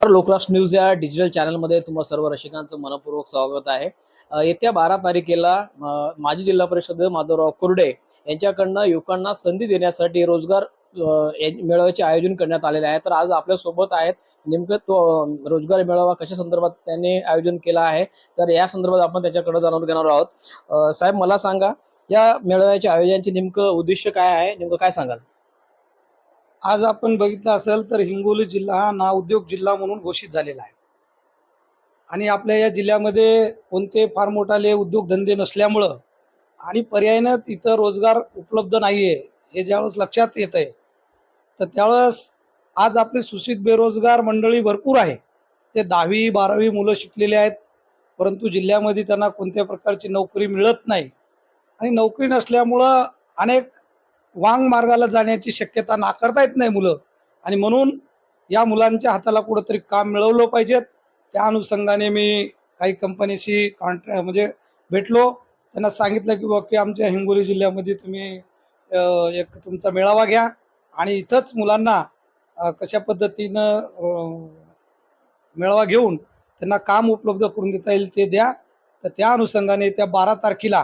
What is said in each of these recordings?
Lokrashtra news या digital चॅनलमध्ये तुम्हा सर्व रसिकांचं मनपूर्वक स्वागत आहे। येत्या 12 तारखेला माजी जिल्हा परिषद माधवराव कुर्डे यांच्याकडनं युवकांना संधी देण्यासाठी रोजगार मेळाव्याचे आयोजन करण्यात आलेले आहे। तर आज आपल्या सोबत आहेत नेमकं तो रोजगार मेळावा कशा संदर्भात त्यांनी आयोजन केला आहे, तर या संदर्भात आपण त्याच्याकडे जाणून घेणार आहोत। साहेब, मला सांगा, या मेळाव्याच्या आयोजनाचे नेमकं उद्देश काय आहे, नेमकं काय सांगाल? आज आपण बघितलं असेल तर हिंगोली जिल्हा हा नाउद्योग जिल्हा म्हणून घोषित झालेला आहे आणि आपल्या या जिल्ह्यामध्ये कोणते फार मोठाले उद्योगधंदे नसल्यामुळं आणि पर्यायानं तिथं रोजगार उपलब्ध नाहीये हे ज्यावेळेस लक्षात येत आहे, तर त्यावेळेस आज आपली सूचित बेरोजगार मंडळी भरपूर आहे। ते 10वी-12वी मुलं शिकलेले आहेत, परंतु जिल्ह्यामध्ये त्यांना कोणत्या प्रकारची नोकरी मिळत नाही आणि नोकरी नसल्यामुळं अनेक वांग मार्गाला जाण्याची शक्यता नाकारता येत नाही मुलं, आणि म्हणून या मुलांच्या हाताला कुठंतरी काम मिळवलं पाहिजेत। त्या अनुषंगाने मी काही कंपनीशी म्हणजे भेटलो, त्यांना सांगितलं की बाबा की आमच्या हिंगोली जिल्ह्यामध्ये तुम्ही एक तुमचा मेळावा घ्या आणि इथंच मुलांना कशा पद्धतीनं मेळावा घेऊन त्यांना काम उपलब्ध करून देता येईल ते द्या। तर त्या अनुषंगाने त्या 12 तारखेला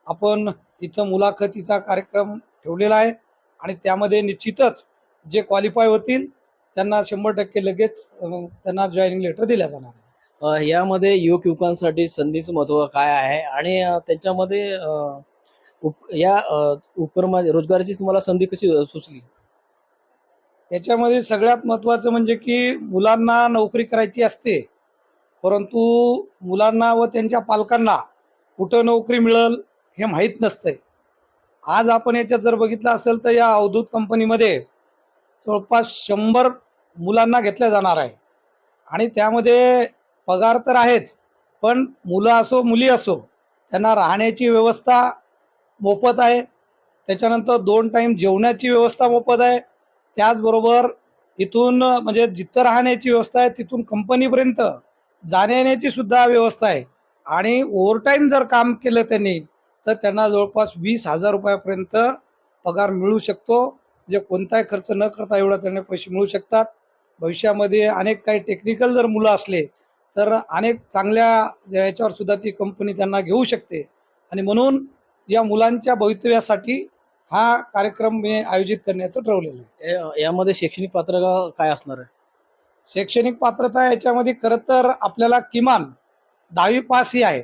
आपण इथं मुलाखतीचा कार्यक्रम ठेवलेला आहे आणि त्यामध्ये निश्चितच जे क्वालिफाय होतील त्यांना 100% लगेच त्यांना जॉईनिंग लेटर दिल्या जाणार आहे। यामध्ये युवकांसाठी संधीचं महत्त्व काय आहे आणि त्याच्यामध्ये उपक्रमामध्ये रोजगाराची तुम्हाला संधी कशी सुचली? त्याच्यामध्ये सगळ्यात महत्त्वाचं म्हणजे की मुलांना नोकरी करायची असते, परंतु मुलांना व त्यांच्या पालकांना कुठं नोकरी मिळेल हे माहीत नसतंय। आज आपण याच्यात जर बघितलं असेल तर या अवधूत कंपनीमध्ये जवळपास 100 मुलांना घेतल्या जाणार आहे आणि त्यामध्ये पगार तर आहेच, पण मुलं असो मुली असो त्यांना राहण्याची व्यवस्था मोफत आहे। त्याच्यानंतर 2 टाईम जेवणाची व्यवस्था मोफत आहे। त्याचबरोबर इथून म्हणजे जिथं राहण्याची व्यवस्था आहे तिथून कंपनीपर्यंत जाण्या येण्याची सुद्धा व्यवस्था आहे आणि ओव्हरटाईम जर काम केलं त्यांनी तर त्यांना जवळपास 20,000 रुपयापर्यंत पगार मिळू शकतो। म्हणजे कोणताही खर्च न करता एवढा त्यांना पैसे मिळू शकतात। भविष्यामध्ये अनेक काही टेक्निकल जर मुलं असले तर अनेक चांगल्या याच्यावर सुद्धा ती कंपनी त्यांना घेऊ शकते आणि म्हणून या मुलांच्या भवितव्यासाठी हा कार्यक्रम मी आयोजित करण्याचं ठरवलेलं आहे। यामध्ये शैक्षणिक पात्रता काय असणार आहे? शैक्षणिक पात्रता याच्यामध्ये खरं तर आपल्याला किमान 10वी पास ही आहे।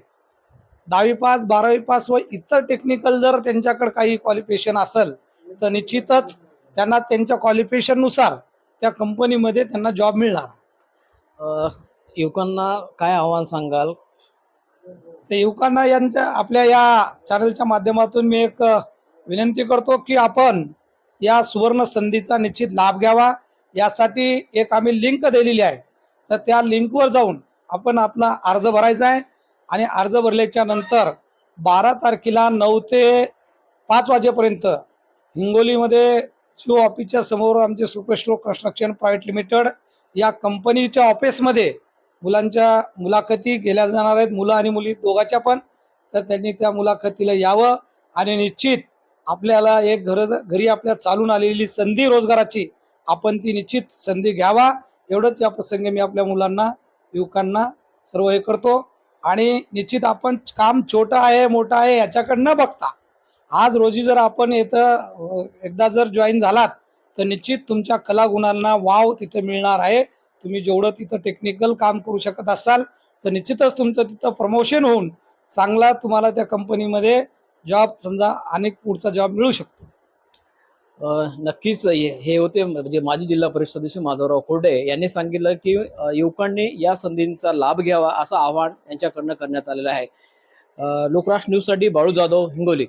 10वी पास, 12वी पास व इतर टेक्निकल जर त्यांच्याकडे काही क्वालिफिकेशन असेल तर निश्चितच त्यांना त्यांच्या क्वालिफिकेशननुसार त्या कंपनीमध्ये त्यांना जॉब मिळणार। युवकांना काय आव्हान सांगाल? तर युवकांना यांच्या आपल्या या चॅनलच्या माध्यमातून मी एक विनंती करतो की आपण या सुवर्ण संधीचा निश्चित लाभ घ्यावा। यासाठी एक आम्ही लिंक दिलेली आहे, तर त्या लिंकवर जाऊन आपण आपला अर्ज भरायचा आहे आणि अर्ज भरल्याच्या नंतर 12 तारखेला 9 ते 5 वाजेपर्यंत हिंगोलीमध्ये जिओ ऑफिसच्या समोर आमचे सुपरस्टोर कन्स्ट्रक्शन प्रायव्हेट लिमिटेड या कंपनीच्या ऑफिसमध्ये मुलांच्या मुलाखती केल्या जाणार आहेत, मुलं आणि मुली दोघांच्या पण। तर त्यांनी त्या मुलाखतीला यावं आणि निश्चित आपल्याला एक घरी आपल्या चालून आलेली संधी रोजगाराची आपण ती निश्चित संधी घ्यावा, एवढंच या प्रसंगी मी आपल्या मुलांना युवकांना सर्व हे करतो। आणि निश्चित आपण काम छोटं आहे मोठं आहे याच्याकडे न बघता आज रोजी जर आपण इथं एकदा जर जॉईन झालात तर निश्चित तुमच्या कलागुणांना वाव तिथं मिळणार आहे। तुम्ही जेवढं तिथं टेक्निकल काम करू शकत असाल तर निश्चितच तुमचं तिथं प्रमोशन होऊन चांगला तुम्हाला त्या कंपनीमध्ये जॉब समजा अनेक पुढचा जॉब मिळू शकतो। नक्कीच हे होते म्हणजे माजी जिल्हा परिषद सदस्य माधवराव कुर्डे यांनी सांगितलं की युवकांनी या संधींचा लाभ घ्यावा असं आवाहन यांच्याकडनं करण्यात आलेलं आहे। लोकराष्ट्र न्यूज साठी बाळू जाधव, हिंगोली।